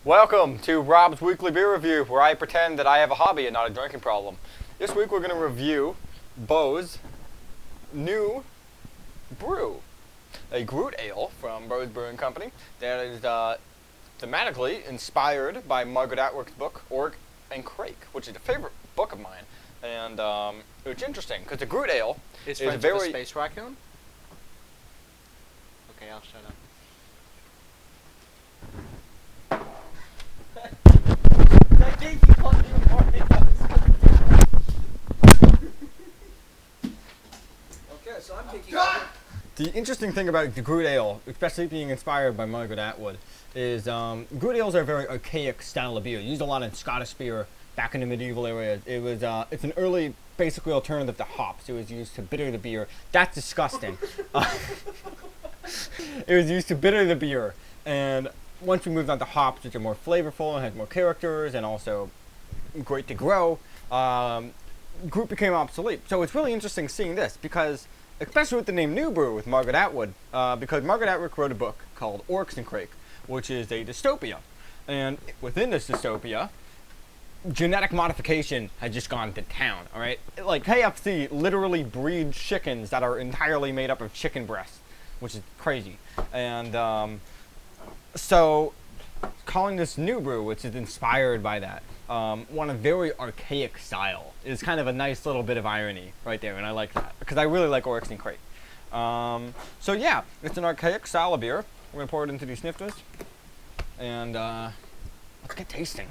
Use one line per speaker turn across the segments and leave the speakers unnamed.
Welcome to Rob's Weekly Beer Review, where I pretend that I have a hobby and not a drinking problem. This week we're going to review Beau's new brew, a Gruit ale from Beaus Brewing Company that is thematically inspired by Margaret Atwood's book, Orc and Crake, which is a favorite book of mine. And it's interesting, because the Gruit ale
is
very...
Friends of the Space Raccoon? Okay, I'll shut up.
Okay, so I'm taking over.
The interesting thing about the Gruit ale, especially being inspired by Margaret Atwood, is Gruit ales are a very archaic style of beer. Used a lot in Scottish beer back in the medieval era. It's an early, basically alternative to hops. It was used to bitter the beer. That's disgusting. It was used to bitter the beer, and once we moved on to hops, which are more flavorful and had more characters, and also great to grow, Gruit became obsolete. So it's really interesting seeing this, because especially with the name Noobroo with Margaret Atwood, because Margaret Atwood wrote a book called Orcs and Crake, which is a dystopia. And within this dystopia, genetic modification had just gone to town, alright? Like, KFC literally breeds chickens that are entirely made up of chicken breasts, which is crazy. And so calling this Noobroo, which is inspired by that, one a very archaic style, is kind of a nice little bit of irony right there, and I like that, because I really like Orcs and Crate. So yeah, it's an archaic style of beer. We're going to pour it into these snifters, and let's get tasting.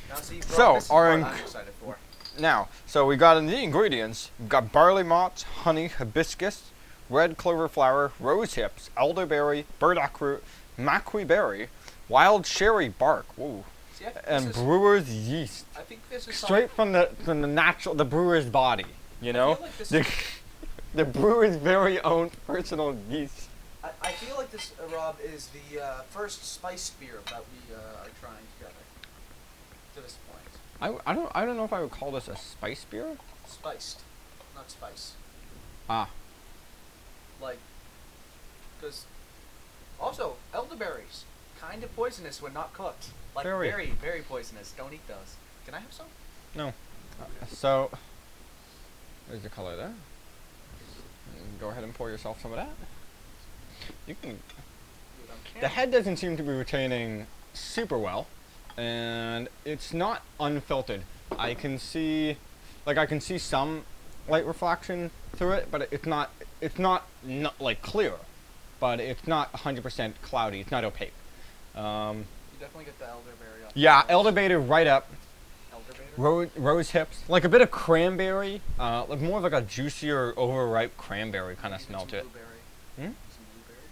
Now, see, bro,
So,
this is
our
what I'm excited for.
Now, so we got in the ingredients, we've got barley malt, honey, hibiscus, red clover flower, rose hips, elderberry, burdock root, maquis berry, wild cherry bark, whoa,
See, I think
and
this is,
brewer's yeast.
I think this is
Straight from the natural, the brewer's body, you know?
I feel like this
the,
is,
the brewer's very own personal yeast.
I feel like this, Rob, is the first spiced beer that we are trying together. To this point,
I don't know if I would call this a spice beer.
spiced, not spice.
Ah.
Like, because also elderberries, kind of poisonous when not cooked. Like
Very.
very, very poisonous. Don't eat those. Can I have some?
No. So, there's the color there. Go ahead and pour yourself some of that. You can.
Do it on
The
camera.
head doesn't seem to be retaining super well, and it's not unfiltered. I can see some light reflection through it, but it's not like clear, but it's not 100% cloudy. It's not opaque.
You definitely get the elderberry off.
Yeah,
the
elderberry right up.
Elderberry?
Rose hips, like a bit of cranberry, like more of like a juicier, overripe cranberry kind of
Maybe
smell
some
to it.
blueberry.
Hmm?
Some blueberry.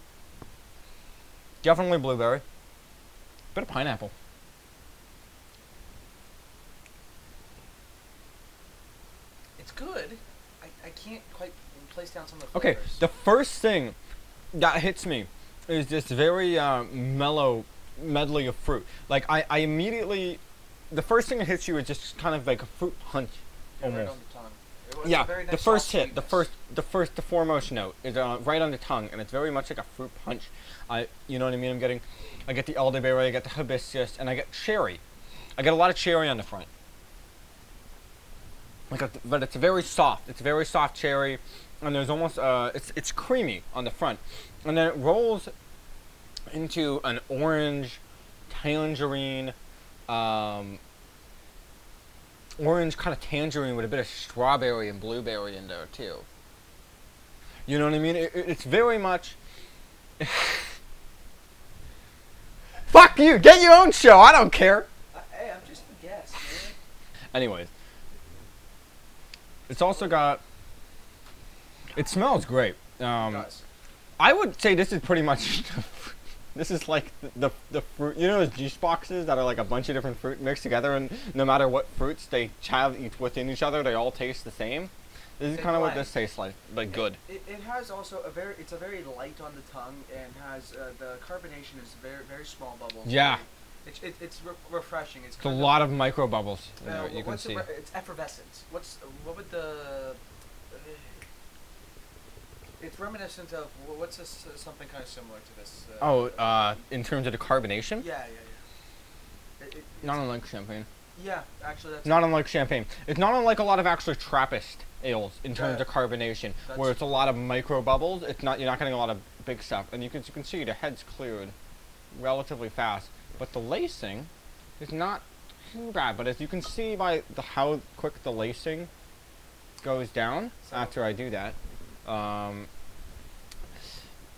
Definitely blueberry. Bit of pineapple.
It's good. I can't quite place down some of the
Okay,
flavors.
the first thing that hits me is this very mellow medley of fruit. Like I immediately, the first thing that hits you is just kind of like a fruit punch,
Yeah, right
almost.
on the tongue. It's a
Yeah,
very
the
nice
first
soft
hit, the
sweetness.
foremost note is right on the tongue, and it's very much like a fruit punch. You know what I mean? I get the elderberry, I get the hibiscus, and I get cherry. I get a lot of cherry on the front. But it's very soft. It's very soft cherry, and there's almost it's creamy on the front, and then it rolls into an orange, tangerine, orange kind of tangerine with a bit of strawberry and blueberry in there too. You know what I mean? It's very much. Fuck you! Get your own show. I don't care.
Hey, I'm just a guest, man.
Anyways, it's also got. It smells great.
It does.
I would say this is pretty much. This is like the fruit. You know those juice boxes that are like a bunch of different fruit mixed together, and no matter what fruits they have within each other, they all taste the same. This is
They
kind of what
blend.
this tastes like good.
It has also it's a very light on the tongue and has the carbonation is very very small bubbles.
Yeah.
It's refreshing. It's
It's a lot of micro bubbles in there. You can
what's
see.
it's effervescence. What would the it's reminiscent of what's this something kind of similar to this.
In terms of the carbonation.
Yeah.
Not unlike champagne.
Yeah, actually, that's
Not unlike champagne. It's not unlike a lot of actually Trappist ales in terms
Yeah.
of carbonation,
That's-
where it's a lot of micro bubbles. It's not. You're not getting a lot of big stuff, and you can see the head's cleared relatively fast. But the lacing is not too bad. But as you can see by how quick the lacing goes down
So-
after I do that,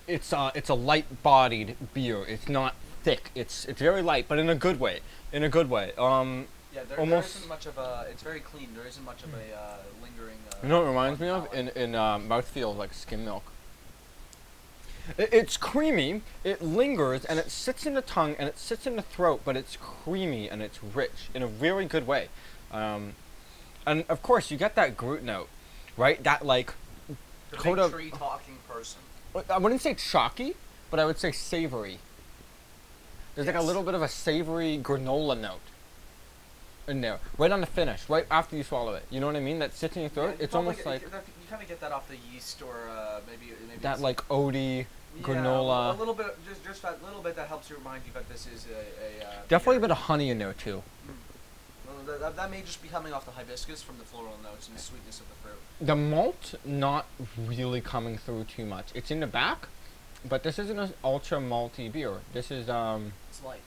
it's a light-bodied beer. It's not thick. It's very light, but in a good way. In a good way.
Yeah, there
almost-
isn't much of a. It's very clean. There isn't much of a lingering.
You know what it reminds me
on
of?
palate.
In mouthfeel, like skim milk. It's creamy, it lingers, and it sits in the tongue, and it sits in the throat, but it's creamy, and it's rich, in a very good way. And, of course, you get that Gruit note, right? That, like,
The
coat
big
of...
tree talking person.
I wouldn't say chalky, but I would say savory. There's, like, a
Yes.
little bit of a savory granola note in there, right on the finish, right after you swallow it. You know what I mean? That sits in your throat.
Yeah,
It's almost
you
like
kind of get that off the yeast or maybe
that,
it's-
like, oaty
yeah,
granola.
a little bit, just that little bit that helps you remind you that this is a
Definitely a
beer.
bit of honey in there, too.
Well, that may just be coming off the hibiscus from the floral notes and the sweetness of the fruit.
The malt not really coming through too much. It's in the back, but this isn't an ultra malty beer. This is
It's light.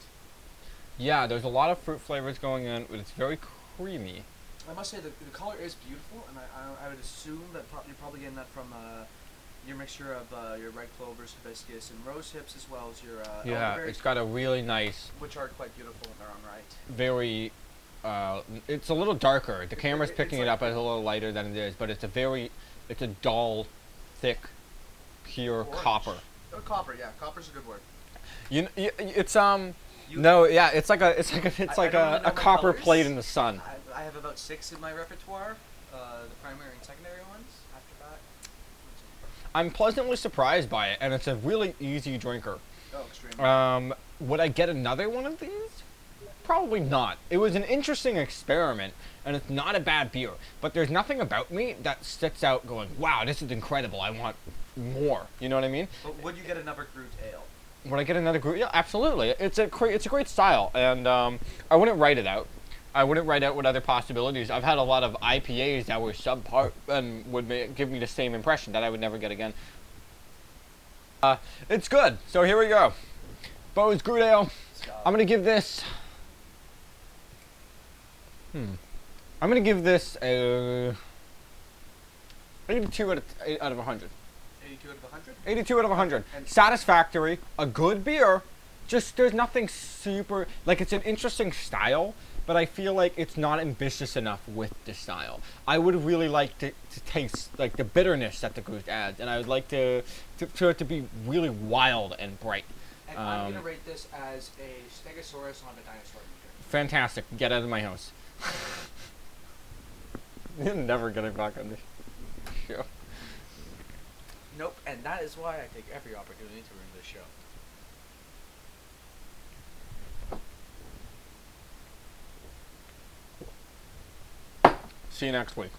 yeah, there's a lot of fruit flavors going in, but it's very creamy.
I must say the color is beautiful, and I would assume that you're probably getting that from your mixture of your red clovers, hibiscus, and rose hips, as well as your
Yeah,
elderberries,
it's got a really nice,
which are quite beautiful in their own right.
very it's a little darker. The camera's picking
it's
it
like-
up as a little lighter than it is, but it's a dull, thick, pure
Orange.
copper.
Oh, copper, yeah, copper's a good word.
It's
You-
no, yeah, it's like
I
a
don't really know
a
my
copper
colors.
plate in the sun.
I have about 6 in my repertoire, the primary and secondary ones. After that,
I'm pleasantly surprised by it, and it's a really easy drinker.
oh, extremely.
Would I get another one of these? Probably not. It was an interesting experiment, and it's not a bad beer. But there's nothing about me that sticks out going, wow, this is incredible, I want more. You know what I mean?
But would you get another Gruit ale?
Would I get another Gruit? Yeah, absolutely. It's a great style, and I wouldn't write it out. I wouldn't write out what other possibilities. I've had a lot of IPAs that were subpar and would give me the same impression that I would never get again. It's good. So here we go. Beau's Gruit Ale. I'm gonna give this. I'm gonna give this a 82 out of 100.
82 out of 100?
82 out of 100.
And-
Satisfactory, a good beer. Just there's nothing super like it's an interesting style, but I feel like it's not ambitious enough with the style. I would really like to taste like the bitterness that the Gruit adds, and I would like to it to be really wild and bright.
And I'm going to rate this as a Stegosaurus on a dinosaur meter.
Fantastic. Get out of my house. You're never getting back on this show.
Nope, and that is why I take every opportunity to ruin this show.
See you next week.